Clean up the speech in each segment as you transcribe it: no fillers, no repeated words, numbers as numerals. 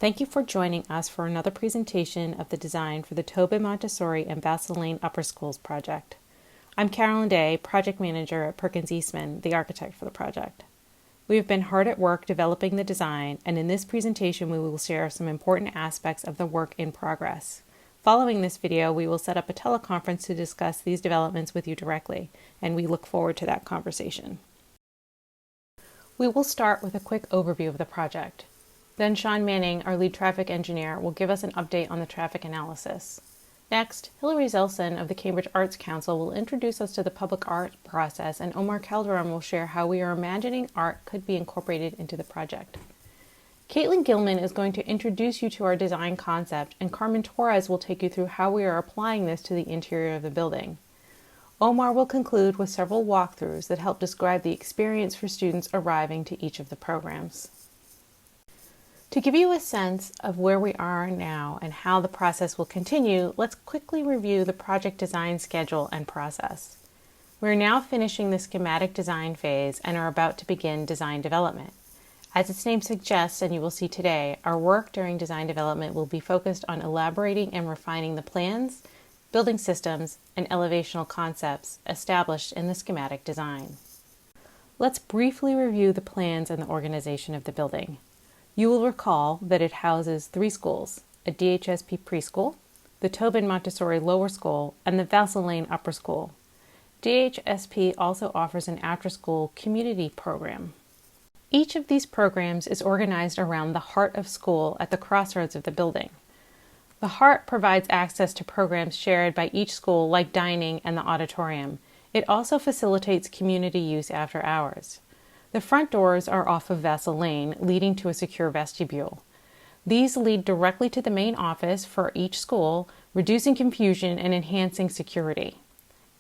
Thank you for joining us for another presentation of the design for the Tobin Montessori and Vassal Lane Upper Schools project. I'm Carolyn Day, Project Manager at Perkins Eastman, the architect for the project. We have been hard at work developing the design, and in this presentation we will share some important aspects of the work in progress. Following this video, we will set up a teleconference to discuss these developments with you directly, and we look forward to that conversation. We will start with a quick overview of the project. Then Sean Manning, our lead traffic engineer, will give us an update on the traffic analysis. Next, Hilary Zelson of the Cambridge Arts Council will introduce us to the public art process, and Omar Calderon will share how we are imagining art could be incorporated into the project. Caitlin Gilman is going to introduce you to our design concept, and Carmen Torres will take you through how we are applying this to the interior of the building. Omar will conclude with several walkthroughs that help describe the experience for students arriving to each of the programs. To give you a sense of where we are now and how the process will continue, let's quickly review the project design schedule and process. We're now finishing the schematic design phase and are about to begin design development. As its name suggests, and you will see today, our work during design development will be focused on elaborating and refining the plans, building systems, and elevational concepts established in the schematic design. Let's briefly review the plans and the organization of the building. You will recall that it houses 3 schools, a DHSP preschool, the Tobin Montessori Lower School, and the Vassal Lane Upper School. DHSP also offers an after-school community program. Each of these programs is organized around the heart of school at the crossroads of the building. The heart provides access to programs shared by each school like dining and the auditorium. It also facilitates community use after hours. The front doors are off of Vassal Lane, leading to a secure vestibule. These lead directly to the main office for each school, reducing confusion and enhancing security.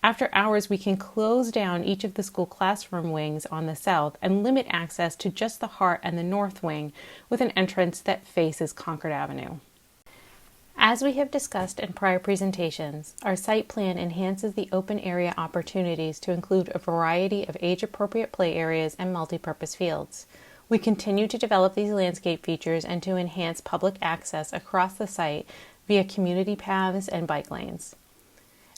After hours, we can close down each of the school classroom wings on the south and limit access to just the heart and the north wing with an entrance that faces Concord Avenue. As we have discussed in prior presentations, our site plan enhances the open area opportunities to include a variety of age-appropriate play areas and multipurpose fields. We continue to develop these landscape features and to enhance public access across the site via community paths and bike lanes.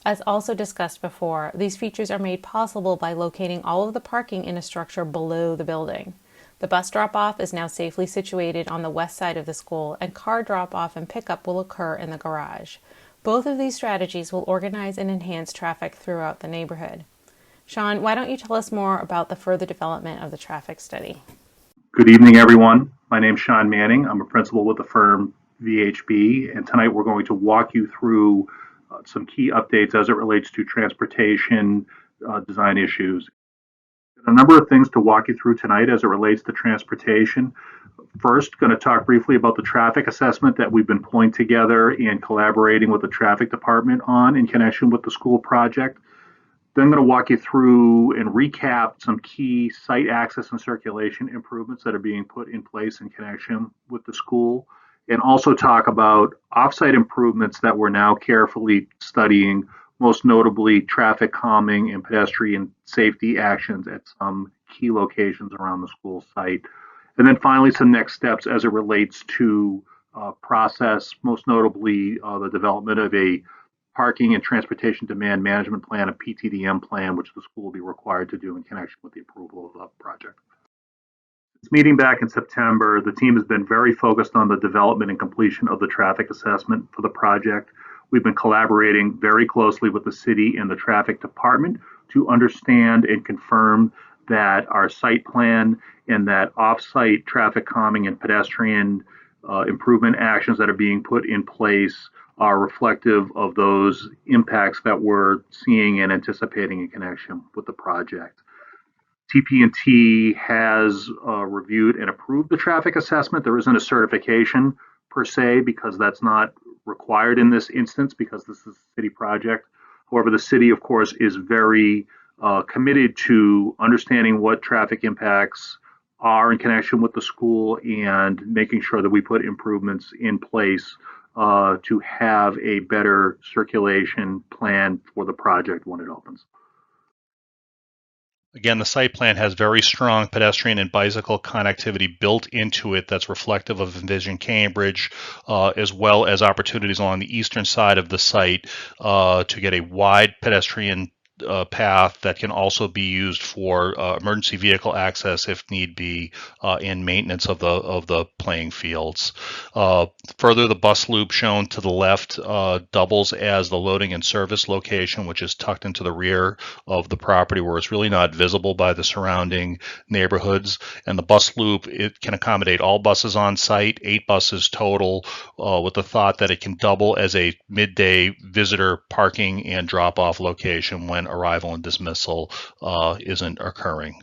As also discussed before, these features are made possible by locating all of the parking in a structure below the building. The bus drop-off is now safely situated on the west side of the school, and car drop-off and pickup will occur in the garage. Both of these strategies will organize and enhance traffic throughout the neighborhood. Sean, why don't you tell us more about the further development of the traffic study? Good evening, everyone. My name is Sean Manning. I'm a principal with the firm VHB, and tonight we're going to walk you through some key updates as it relates to transportation design issues. A number of things to walk you through tonight as it relates to transportation. First, going to talk briefly about the traffic assessment that we've been pulling together and collaborating with the traffic department on in connection with the school project. Then I'm going to walk you through and recap some key site access and circulation improvements that are being put in place in connection with the school, and also talk about offsite improvements that we're now carefully studying, most notably traffic calming and pedestrian safety actions at some key locations around the school site. And then finally, some next steps as it relates to process, most notably the development of a parking and transportation demand management plan, a PTDM plan, which the school will be required to do in connection with the approval of the project. Since meeting back in September, the team has been very focused on the development and completion of the traffic assessment for the project. We've been collaborating very closely with the city and the traffic department to understand and confirm that our site plan and that off-site traffic calming and pedestrian improvement actions that are being put in place are reflective of those impacts that we're seeing and anticipating in connection with the project. TP&T has reviewed and approved the traffic assessment. There isn't a certification per se because that's not required in this instance because this is a city project. However, the city, of course, is very committed to understanding what traffic impacts are in connection with the school and making sure that we put improvements in place to have a better circulation plan for the project when it opens. Again, the site plan has very strong pedestrian and bicycle connectivity built into it that's reflective of Envision Cambridge, as well as opportunities along the eastern side of the site to get a wide pedestrian path that can also be used for emergency vehicle access if need be, and maintenance of the playing fields. Further, the bus loop shown to the left doubles as the loading and service location, which is tucked into the rear of the property where it's really not visible by the surrounding neighborhoods. And the bus loop, it can accommodate all buses on site, 8 buses total, with the thought that it can double as a midday visitor parking and drop-off location when arrival and dismissal isn't occurring.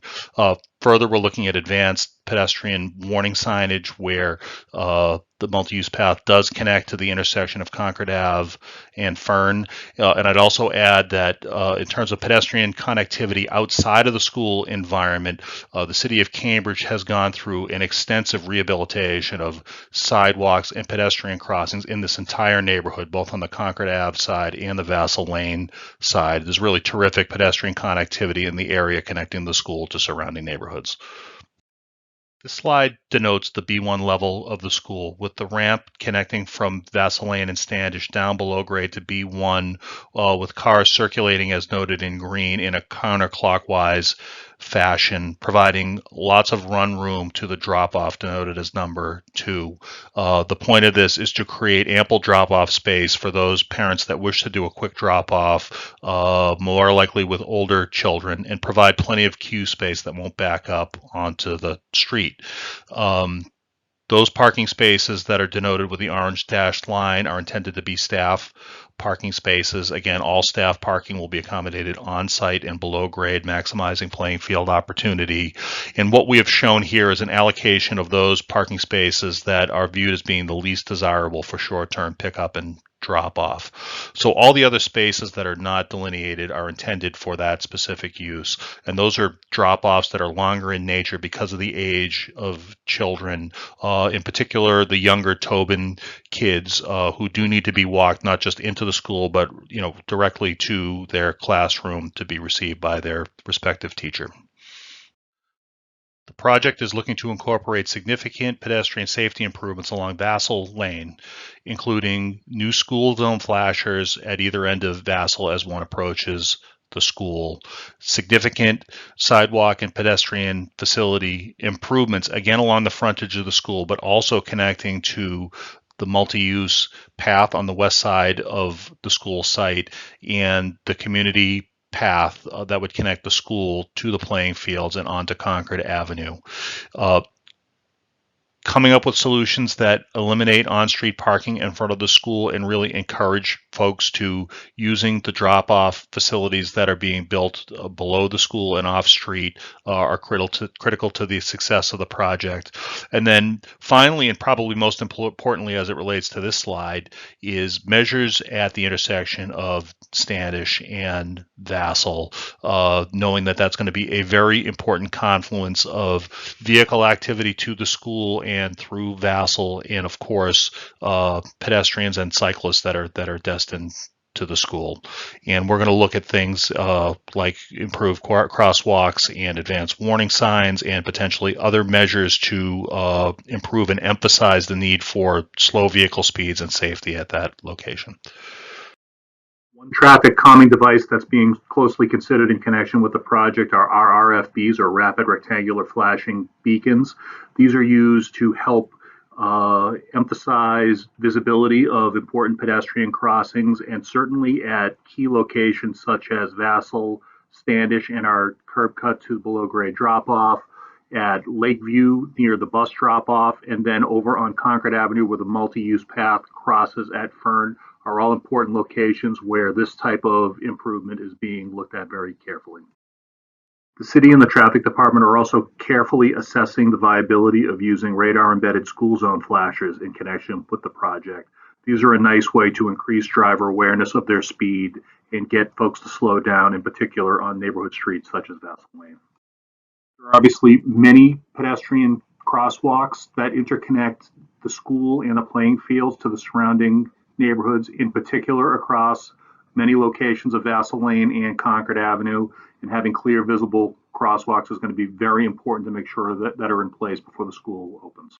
Further, we're looking at advanced pedestrian warning signage where the multi-use path does connect to the intersection of Concord Ave and Fern. And I'd also add that in terms of pedestrian connectivity outside of the school environment, the city of Cambridge has gone through an extensive rehabilitation of sidewalks and pedestrian crossings in this entire neighborhood, both on the Concord Ave side and the Vassal Lane side. There's really terrific pedestrian connectivity in the area connecting the school to surrounding neighborhoods. This slide denotes the B1 level of the school, with the ramp connecting from Vassal Lane and Standish down below grade to B1, with cars circulating as noted in green in a counterclockwise fashion, providing lots of run room to the drop-off denoted as number 2. The point of this is to create ample drop-off space for those parents that wish to do a quick drop-off, more likely with older children, and provide plenty of queue space that won't back up onto the street. Those parking spaces that are denoted with the orange dashed line are intended to be staff parking spaces. Again, all staff parking will be accommodated on site and below grade, maximizing playing field opportunity. And what we have shown here is an allocation of those parking spaces that are viewed as being the least desirable for short-term pickup and drop off. So all the other spaces that are not delineated are intended for that specific use. And those are drop offs that are longer in nature because of the age of children, in particular the younger Tobin kids who do need to be walked not just into the school, but directly to their classroom to be received by their respective teacher. The project is looking to incorporate significant pedestrian safety improvements along Vassal Lane, including new school zone flashers at either end of Vassal as one approaches the school, significant sidewalk and pedestrian facility improvements, again along the frontage of the school, but also connecting to the multi-use path on the west side of the school site and the community path that would connect the school to the playing fields and onto Concord Avenue. Coming up with solutions that eliminate on-street parking in front of the school and really encourage folks to using the drop-off facilities that are being built below the school and off-street are critical to the success of the project. And then finally, and probably most importantly as it relates to this slide, is measures at the intersection of Standish and Vassal, knowing that that's going to be a very important confluence of vehicle activity to the school and through Vassal, and of course pedestrians and cyclists that are destined to the school. And we're going to look at things like improved crosswalks and advanced warning signs and potentially other measures to improve and emphasize the need for slow vehicle speeds and safety at that location. One traffic calming device that's being closely considered in connection with the project are RRFBs, or rapid rectangular flashing beacons. These are used to help emphasize visibility of important pedestrian crossings, and certainly at key locations such as Vassal, Standish, and our curb cut to below grade drop off, at Lakeview near the bus drop off, and then over on Concord Avenue where the multi-use path crosses at Fern, are all important locations where this type of improvement is being looked at very carefully. The city and the traffic department are also carefully assessing the viability of using radar-embedded school zone flashers in connection with the project. These are a nice way to increase driver awareness of their speed and get folks to slow down, in particular on neighborhood streets such as Vassal Lane. There are obviously many pedestrian crosswalks that interconnect the school and the playing fields to the surrounding neighborhoods, in particular across many locations of Vassal Lane and Concord Avenue, and having clear visible crosswalks is going to be very important to make sure that are in place before the school opens.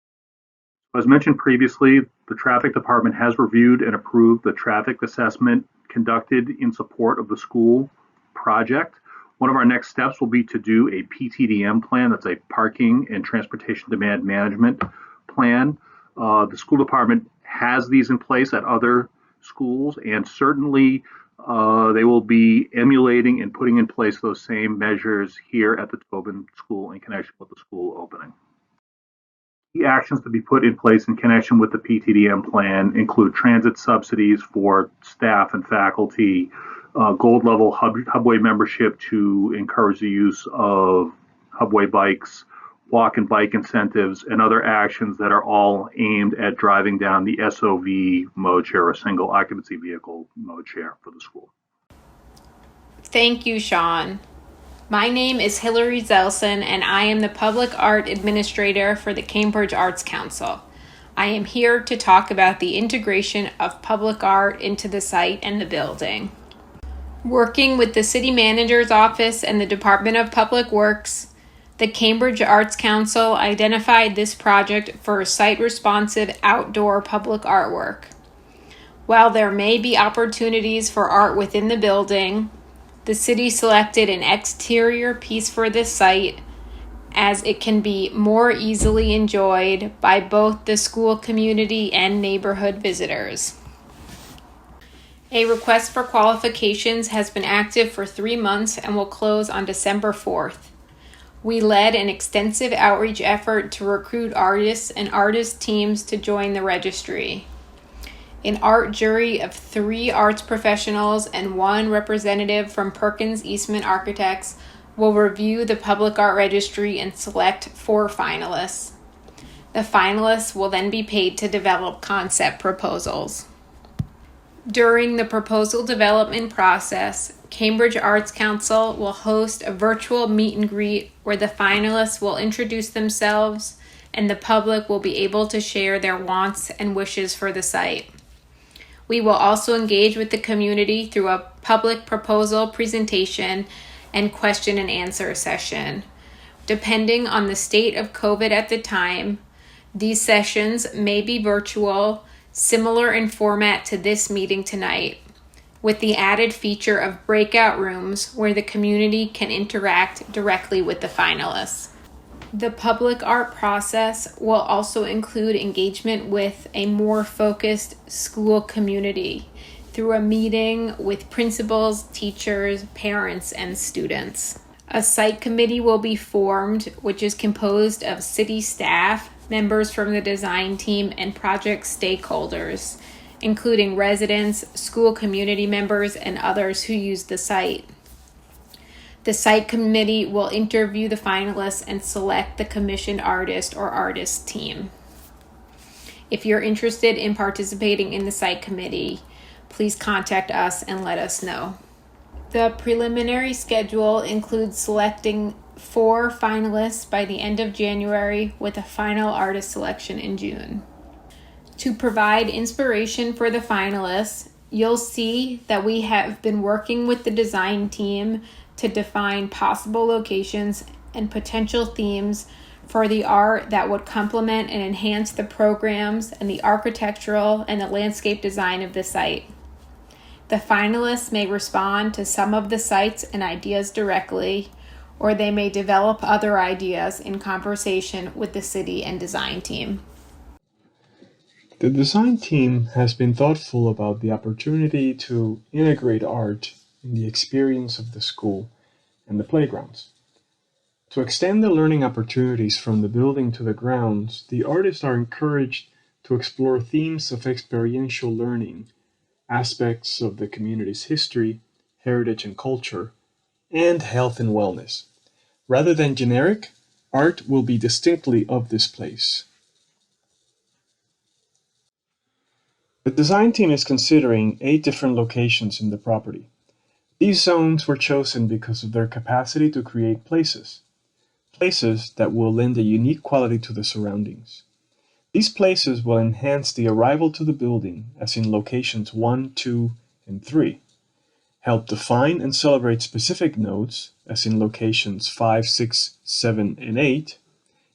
As mentioned previously, the traffic department has reviewed and approved the traffic assessment conducted in support of the school project. One of our next steps will be to do a PTDM plan, that's a parking and transportation demand management plan. The school department has these in place at other schools, and certainly they will be emulating and putting in place those same measures here at the Tobin School in connection with the school opening. The actions to be put in place in connection with the PTDM plan include transit subsidies for staff and faculty, gold level Hubway membership to encourage the use of Hubway bikes, walk and bike incentives, and other actions that are all aimed at driving down the SOV mode share, or single occupancy vehicle mode share, for the school. Thank you, Sean. My name is Hillary Zelson, and I am the Public Art Administrator for the Cambridge Arts Council. I am here to talk about the integration of public art into the site and the building. Working with the City Manager's Office and the Department of Public Works, the Cambridge Arts Council identified this project for site-responsive outdoor public artwork. While there may be opportunities for art within the building, the city selected an exterior piece for this site as it can be more easily enjoyed by both the school community and neighborhood visitors. A request for qualifications has been active for 3 months and will close on December 4th. We led an extensive outreach effort to recruit artists and artist teams to join the registry. An art jury of 3 arts professionals and 1 representative from Perkins Eastman Architects will review the public art registry and select 4 finalists. The finalists will then be paid to develop concept proposals. During the proposal development process, Cambridge Arts Council will host a virtual meet and greet where the finalists will introduce themselves and the public will be able to share their wants and wishes for the site. We will also engage with the community through a public proposal presentation and question and answer session. Depending on the state of COVID at the time, these sessions may be virtual, similar in format to this meeting tonight, with the added feature of breakout rooms where the community can interact directly with the finalists. The public art process will also include engagement with a more focused school community through a meeting with principals, teachers, parents, and students. A site committee will be formed, which is composed of city staff, members from the design team, and project stakeholders, including residents, school community members, and others who use the site. The site committee will interview the finalists and select the commissioned artist or artist team. If you're interested in participating in the site committee, please contact us and let us know. The preliminary schedule includes selecting 4 finalists by the end of January with a final artist selection in June. To provide inspiration for the finalists, you'll see that we have been working with the design team to define possible locations and potential themes for the art that would complement and enhance the programs and the architectural and the landscape design of the site. The finalists may respond to some of the sites and ideas directly, or they may develop other ideas in conversation with the city and design team. The design team has been thoughtful about the opportunity to integrate art in the experience of the school and the playgrounds. To extend the learning opportunities from the building to the grounds, the artists are encouraged to explore themes of experiential learning, aspects of the community's history, heritage and culture, and health and wellness. Rather than generic, art will be distinctly of this place. The design team is considering 8 different locations in the property. These zones were chosen because of their capacity to create places that will lend a unique quality to the surroundings. These places will enhance the arrival to the building, as in locations 1, 2, and 3. help define and celebrate specific nodes, as in locations 5, 6, 7, and 8,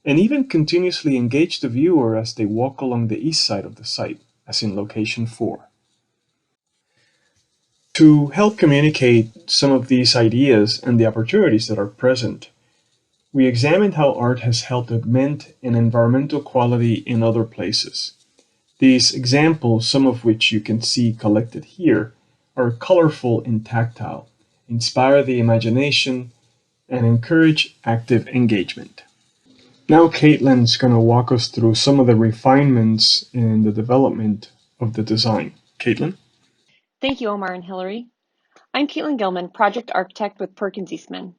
and even continuously engage the viewer as they walk along the east side of the site, as in location 4. To help communicate some of these ideas and the opportunities that are present, we examined how art has helped augment an environmental quality in other places. These examples, some of which you can see collected here, are colorful and tactile, inspire the imagination, and encourage active engagement. Now Caitlin's going to walk us through some of the refinements in the development of the design. Caitlin? Thank you, Omar and Hillary. I'm Caitlin Gilman, Project Architect with Perkins Eastman.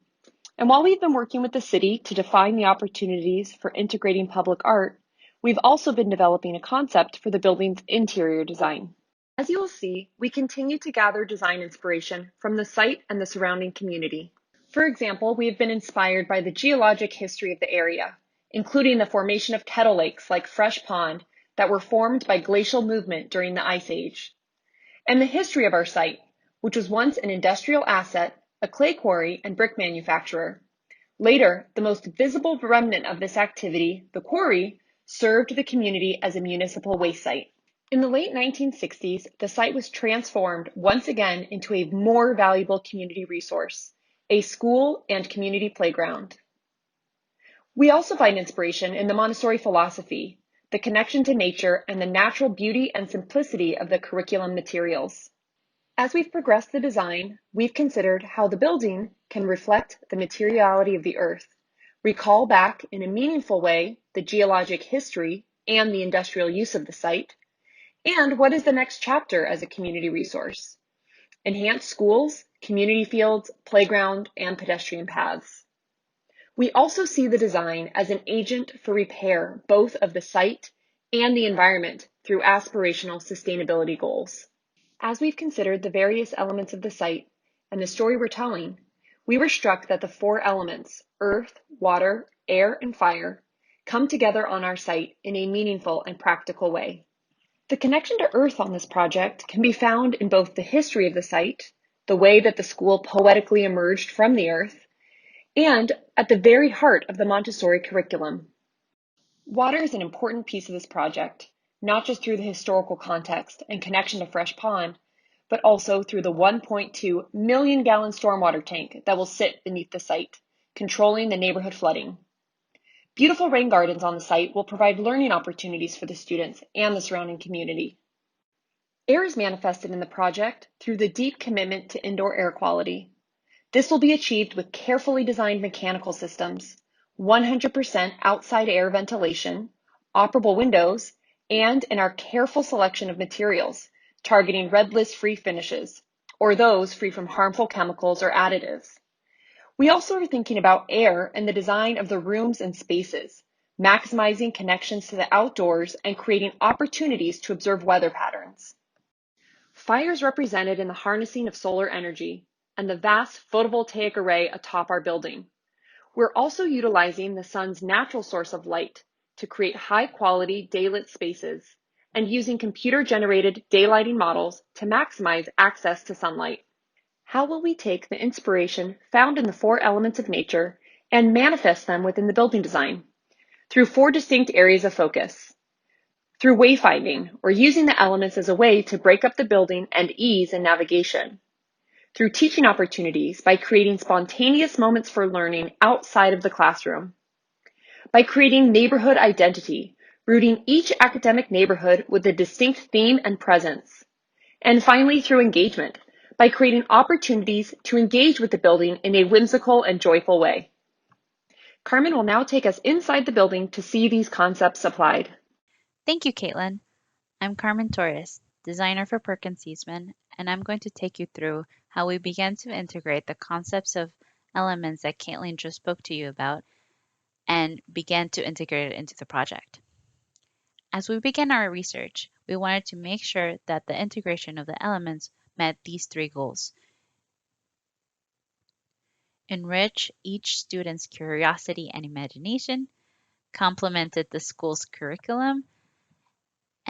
And while we've been working with the city to define the opportunities for integrating public art, we've also been developing a concept for the building's interior design. As you will see, we continue to gather design inspiration from the site and the surrounding community. For example, we have been inspired by the geologic history of the area, including the formation of kettle lakes like Fresh Pond that were formed by glacial movement during the Ice Age, and the history of our site, which was once an industrial asset, a clay quarry, and brick manufacturer. Later, the most visible remnant of this activity, the quarry, served the community as a municipal waste site. In the late 1960s, the site was transformed once again into a more valuable community resource, a school and community playground. We also find inspiration in the Montessori philosophy, the connection to nature, and the natural beauty and simplicity of the curriculum materials. As we've progressed the design, we've considered how the building can reflect the materiality of the earth, recall back in a meaningful way the geologic history and the industrial use of the site, and what is the next chapter as a community resource? Enhance schools, community fields, playground, and pedestrian paths. We also see the design as an agent for repair both of the site and the environment through aspirational sustainability goals. As we've considered the various elements of the site and the story we're telling, we were struck that the 4 elements, earth, water, air, and fire, come together on our site in a meaningful and practical way. The connection to earth on this project can be found in both the history of the site, the way that the school poetically emerged from the earth, and at the very heart of the Montessori curriculum. Water is an important piece of this project, not just through the historical context and connection to Fresh Pond, but also through the 1.2 million gallon stormwater tank that will sit beneath the site, controlling the neighborhood flooding. Beautiful rain gardens on the site will provide learning opportunities for the students and the surrounding community. Air is manifested in the project through the deep commitment to indoor air quality. This will be achieved with carefully designed mechanical systems, 100% outside air ventilation, operable windows, and in our careful selection of materials, targeting red list free finishes, or those free from harmful chemicals or additives. We also are thinking about air and the design of the rooms and spaces, maximizing connections to the outdoors and creating opportunities to observe weather patterns. Fire is represented in the harnessing of solar energy and the vast photovoltaic array atop our building. We're also utilizing the sun's natural source of light to create high-quality daylit spaces and using computer-generated daylighting models to maximize access to sunlight. How will we take the inspiration found in the 4 elements of nature and manifest them within the building design? Through 4 distinct areas of focus. Through wayfinding, or using the elements as a way to break up the building and ease in navigation. Through teaching opportunities by creating spontaneous moments for learning outside of the classroom. By creating neighborhood identity, rooting each academic neighborhood with a distinct theme and presence. And finally, through engagement, by creating opportunities to engage with the building in a whimsical and joyful way. Carmen will now take us inside the building to see these concepts applied. Thank you, Caitlin. I'm Carmen Torres, designer for Perkins Eastman, and I'm going to take you through how we began to integrate the concepts of elements that Caitlin just spoke to you about and began to integrate it into the project. As we began our research, we wanted to make sure that the integration of the elements met these 3 goals. Enrich each student's curiosity and imagination, complemented the school's curriculum,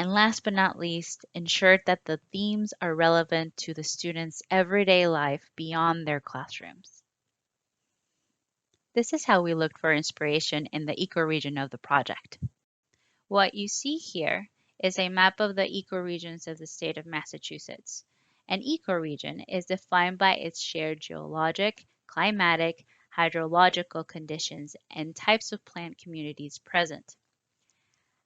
And last but not least, ensure that the themes are relevant to the students' everyday life beyond their classrooms. This is how we looked for inspiration in the ecoregion of the project. What you see here is a map of the ecoregions of the state of Massachusetts. An ecoregion is defined by its shared geologic, climatic, hydrological conditions, and types of plant communities present.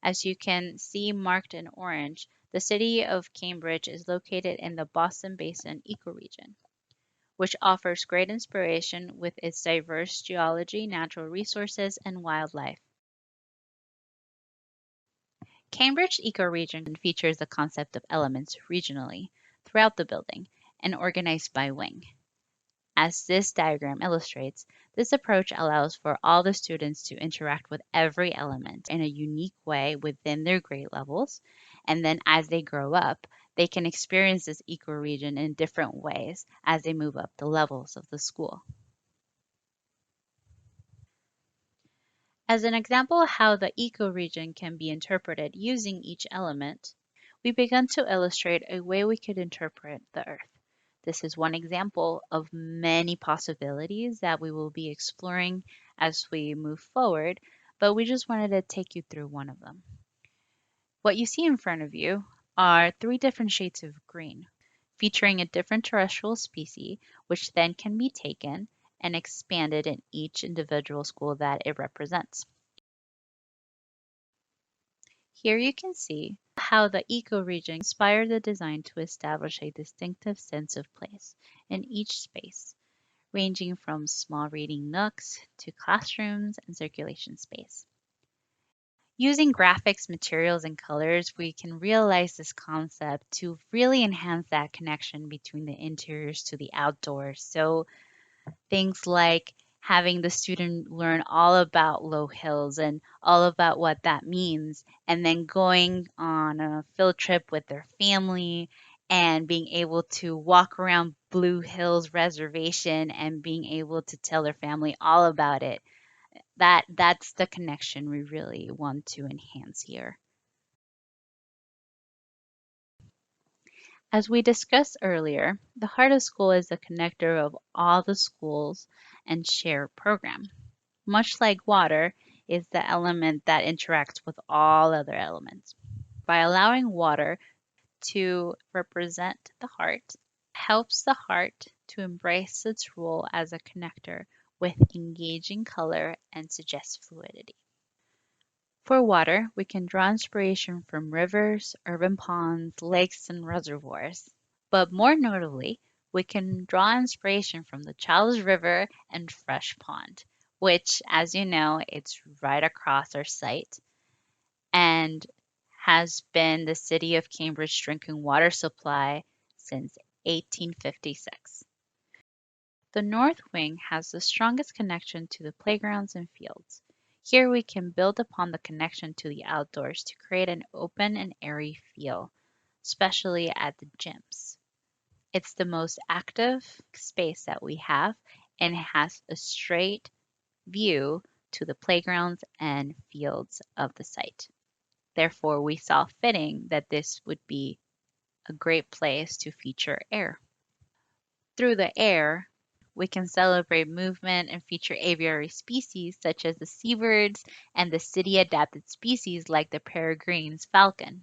As you can see marked in orange, the city of Cambridge is located in the Boston Basin ecoregion, which offers great inspiration with its diverse geology, natural resources, and wildlife. Cambridge ecoregion features the concept of elements regionally throughout the building and organized by wing. As this diagram illustrates, this approach allows for all the students to interact with every element in a unique way within their grade levels, and then as they grow up, they can experience this ecoregion in different ways as they move up the levels of the school. As an example of how the ecoregion can be interpreted using each element, we began to illustrate a way we could interpret the Earth. This is one example of many possibilities that we will be exploring as we move forward, but we just wanted to take you through one of them. What you see in front of you are 3 different shades of green, featuring a different terrestrial species, which then can be taken and expanded in each individual school that it represents. Here you can see how the ecoregion inspired the design to establish a distinctive sense of place in each space, ranging from small reading nooks to classrooms and circulation space. Using graphics, materials, and colors, we can realize this concept to really enhance that connection between the interiors to the outdoors. So things like having the student learn all about low hills and all about what that means, and then going on a field trip with their family and being able to walk around Blue Hills Reservation and being able to tell their family all about it. That's the connection we really want to enhance here. As we discussed earlier, the heart of school is the connector of all the schools and shared program. Much like water is the element that interacts with all other elements. By allowing water to represent the heart, helps the heart to embrace its role as a connector with engaging color and suggest fluidity. For water, we can draw inspiration from rivers, urban ponds, lakes, and reservoirs. But more notably, we can draw inspiration from the Charles River and Fresh Pond, which, as you know, it's right across our site and has been the city of Cambridge drinking water supply since 1856. The north wing has the strongest connection to the playgrounds and fields. Here we can build upon the connection to the outdoors to create an open and airy feel, especially at the gyms. It's the most active space that we have and it has a straight view to the playgrounds and fields of the site. Therefore, we saw fitting that this would be a great place to feature air. Through the air, we can celebrate movement and feature aviary species such as the seabirds and the city-adapted species like the peregrine's falcon.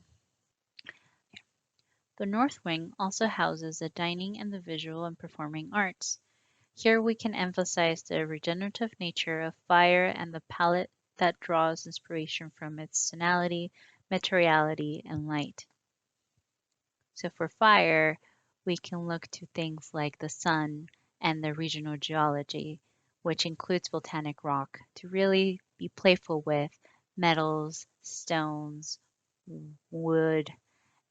The north wing also houses the dining and the visual and performing arts. Here we can emphasize the regenerative nature of fire and the palette that draws inspiration from its tonality, materiality, and light. So for fire, we can look to things like the sun and the regional geology, which includes volcanic rock, to really be playful with metals, stones, wood,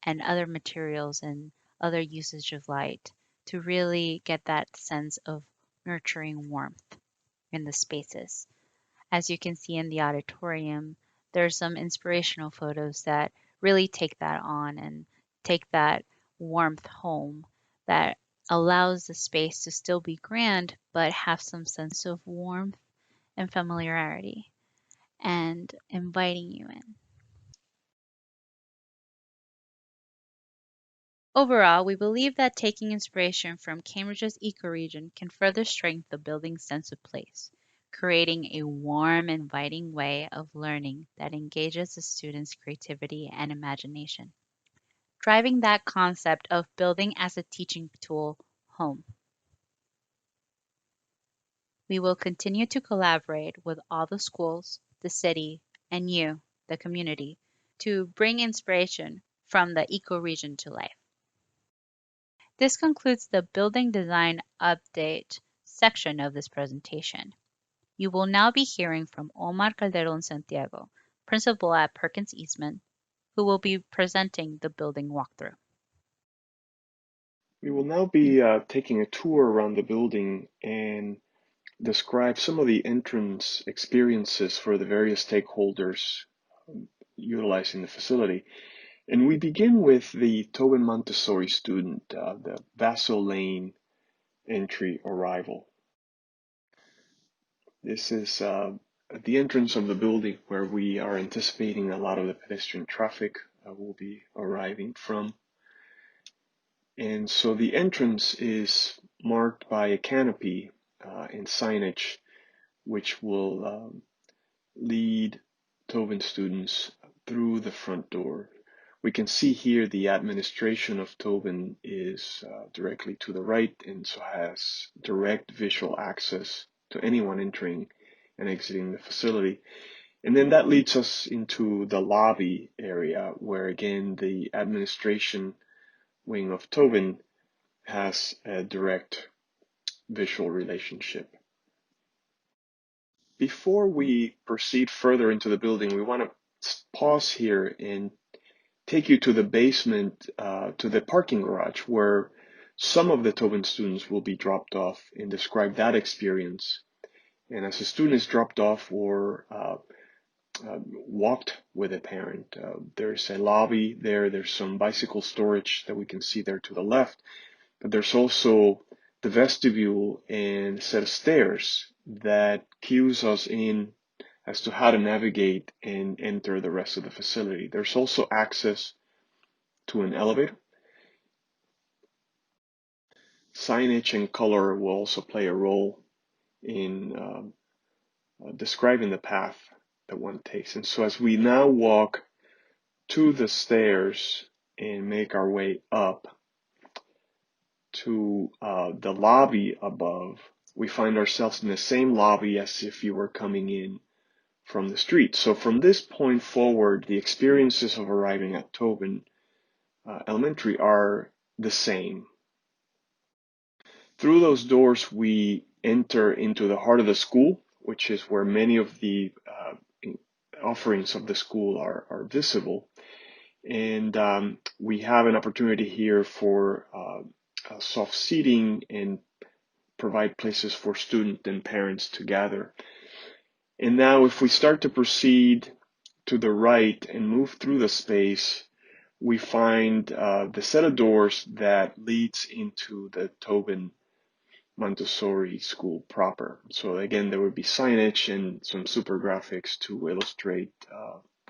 and other materials and other usage of light to really get that sense of nurturing warmth in the spaces. As you can see in the auditorium, there's some inspirational photos that really take that on and take that warmth home that allows the space to still be grand but have some sense of warmth and familiarity and inviting you in. Overall, we believe that taking inspiration from Cambridge's ecoregion can further strengthen the building's sense of place, creating a warm, inviting way of learning that engages the students' creativity and imagination, driving that concept of building as a teaching tool home. We will continue to collaborate with all the schools, the city, and you, the community, to bring inspiration from the ecoregion to life. This concludes the building design update section of this presentation. You will now be hearing from Omar Calderon Santiago, principal at Perkins Eastman, who will be presenting the building walkthrough. We will now be taking a tour around the building and describe some of the entrance experiences for the various stakeholders utilizing the facility. And we begin with the Tobin Montessori student, the Vassal Lane entry arrival. This is the entrance of the building where we are anticipating a lot of the pedestrian traffic will be arriving from. And so the entrance is marked by a canopy and signage which will lead Tobin students through the front door. We can see here the administration of Tobin is directly to the right and so has direct visual access to anyone entering and exiting the facility. And then that leads us into the lobby area where again the administration wing of Tobin has a direct visual relationship. Before we proceed further into the building, we want to pause here and take you to the basement, to the parking garage, where some of the Tobin students will be dropped off and describe that experience. And as a student is dropped off or walked with a parent, there's a lobby there, there's some bicycle storage that we can see there to the left, but there's also the vestibule and a set of stairs that cues us in as to how to navigate and enter the rest of the facility. There's also access to an elevator. Signage and color will also play a role in describing the path that one takes. And so as we now walk to the stairs and make our way up to the lobby above, we find ourselves in the same lobby as if you were coming in from the street. So from this point forward, the experiences of arriving at Tobin Elementary are the same. Through those doors, we enter into the heart of the school, which is where many of the offerings of the school are visible. And we have an opportunity here for soft seating and provide places for students and parents to gather. And now if we start to proceed to the right and move through the space, we find the set of doors that leads into the Tobin Montessori school proper. So again, there would be signage and some super graphics to illustrate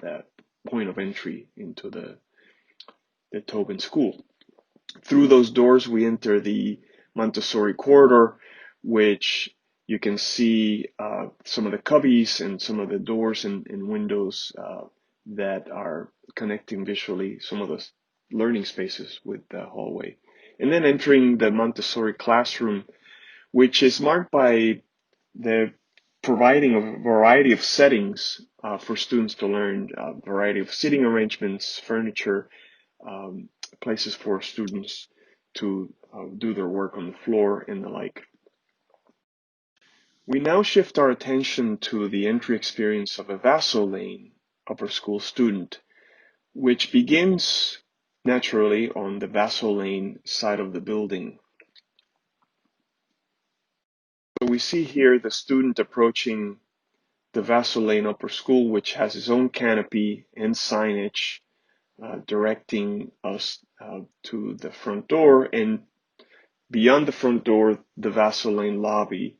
that point of entry into the Tobin school. Through those doors, we enter the Montessori corridor, which you can see some of the cubbies and some of the doors and windows that are connecting visually some of the learning spaces with the hallway. And then entering the Montessori classroom, which is marked by the providing a variety of settings for students to learn, a variety of seating arrangements, furniture, places for students to do their work on the floor and the like. We now shift our attention to the entry experience of a Vassal Lane upper school student, which begins naturally on the Vassal Lane side of the building. So we see here the student approaching the Vassal Lane Upper School, which has its own canopy and signage directing us to the front door, and beyond the front door, the Vassal Lane lobby,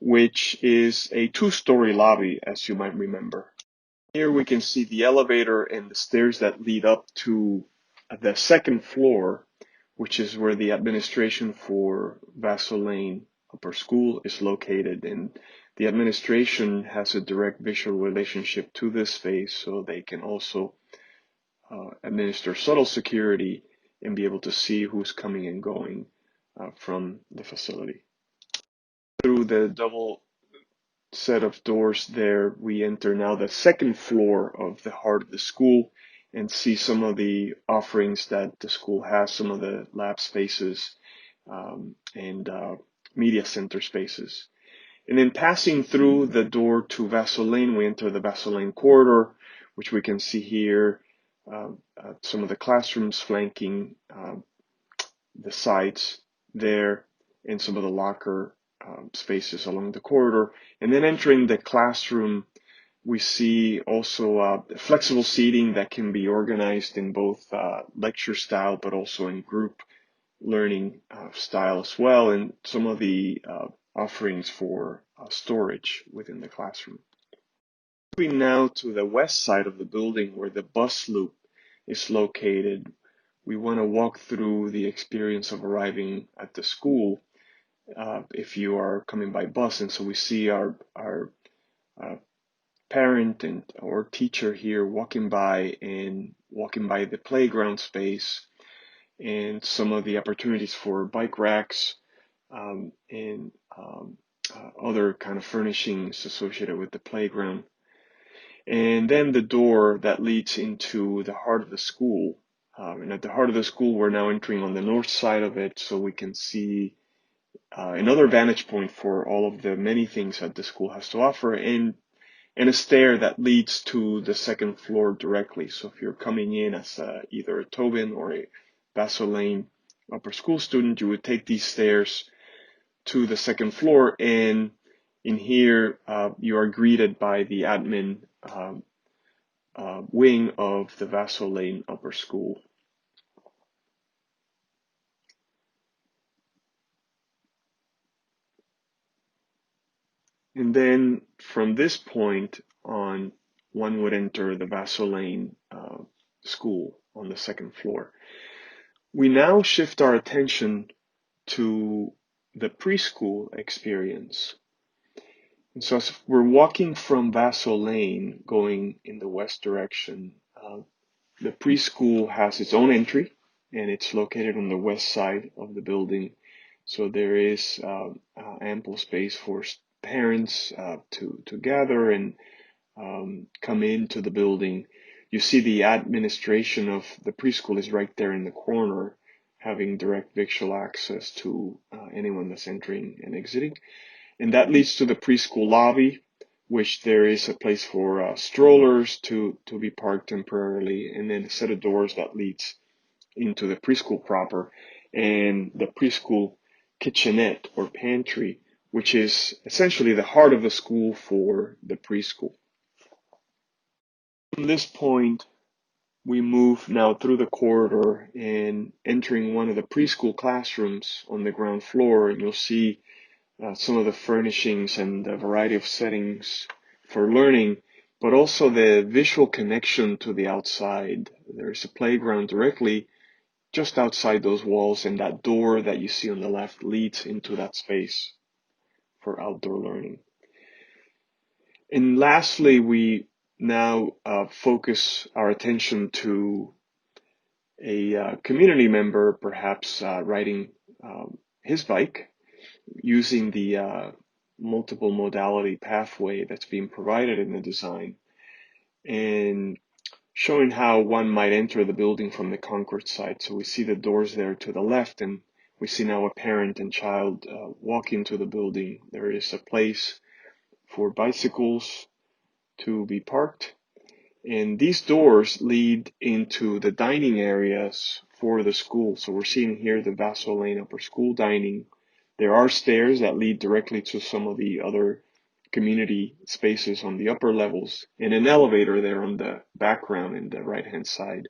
which is a two-story lobby, as you might remember. Here we can see the elevator and the stairs that lead up to the second floor, which is where the administration for Vassal Lane Upper School is located. And the administration has a direct visual relationship to this space, so they can also administer subtle security and be able to see who's coming and going from the facility. Through the double set of doors there, we enter now the second floor of the heart of the school and see some of the offerings that the school has, some of the lab spaces and media center spaces. And then passing through the door to Vassal Lane, we enter the Vassal Lane corridor, which we can see here, some of the classrooms flanking the sides there, and some of the locker spaces along the corridor. And then entering the classroom, we see also flexible seating that can be organized in both lecture style, but also in group learning style as well, and some of the offerings for storage within the classroom. Moving now to the west side of the building where the bus loop is located, we want to walk through the experience of arriving at the school if you are coming by bus. And so we see our parent and or teacher here walking by the playground space and some of the opportunities for bike racks and other kind of furnishings associated with the playground. And then the door that leads into the heart of the school. And at the heart of the school, we're now entering on the north side of it, so we can see another vantage point for all of the many things that the school has to offer, and a stair that leads to the second floor directly. So if you're coming in as either a Tobin or a Vassal Lane upper school student, you would take these stairs to the second floor, and in here you are greeted by the admin wing of the Vassal Lane Upper School. And then from this point on, one would enter the Vassal Lane School on the second floor. We now shift our attention to the preschool experience. And so as we're walking from Vassal Lane going in the west direction, the preschool has its own entry, and it's located on the west side of the building. So there is ample space for parents to gather and come into the building. You see the administration of the preschool is right there in the corner, having direct visual access to anyone that's entering and exiting. And that leads to the preschool lobby, which there is a place for strollers to be parked temporarily, and then a set of doors that leads into the preschool proper, and the preschool kitchenette or pantry, which is essentially the heart of the school for the preschool. From this point, we move now through the corridor and entering one of the preschool classrooms on the ground floor, and you'll see some of the furnishings and the variety of settings for learning, but also the visual connection to the outside. There's a playground directly just outside those walls, and that door that you see on the left leads into that space for outdoor learning. And lastly, we now focus our attention to a community member, perhaps riding his bike, using the multiple modality pathway that's being provided in the design, and showing how one might enter the building from the Concord side. So we see the doors there to the left, and we see now a parent and child walk into the building. There is a place for bicycles to be parked, and these doors lead into the dining areas for the school. So we're seeing here the Vassal Lane Upper School dining. There are stairs that lead directly to some of the other community spaces on the upper levels, and an elevator there on the background in the right-hand side.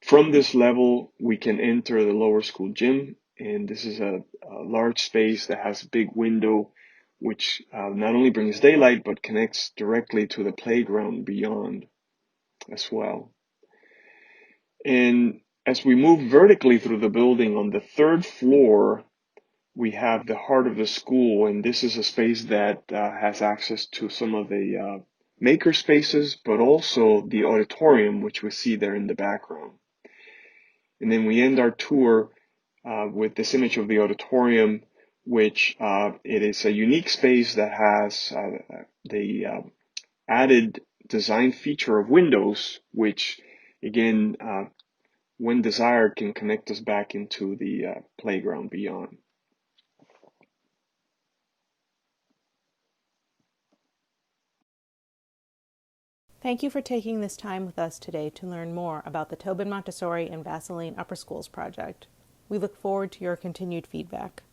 From this level, we can enter the lower school gym, and this is a large space that has a big window, which not only brings daylight, but connects directly to the playground beyond as well. And As we move vertically through the building, on the third floor, we have the heart of the school, and this is a space that has access to some of the maker spaces, but also the auditorium, which we see there in the background. And then we end our tour with this image of the auditorium, which it is a unique space that has the added design feature of windows, which again, when desired, can connect us back into the playground beyond. Thank you for taking this time with us today to learn more about the Tobin Montessori and Vassal Upper Schools project. We look forward to your continued feedback.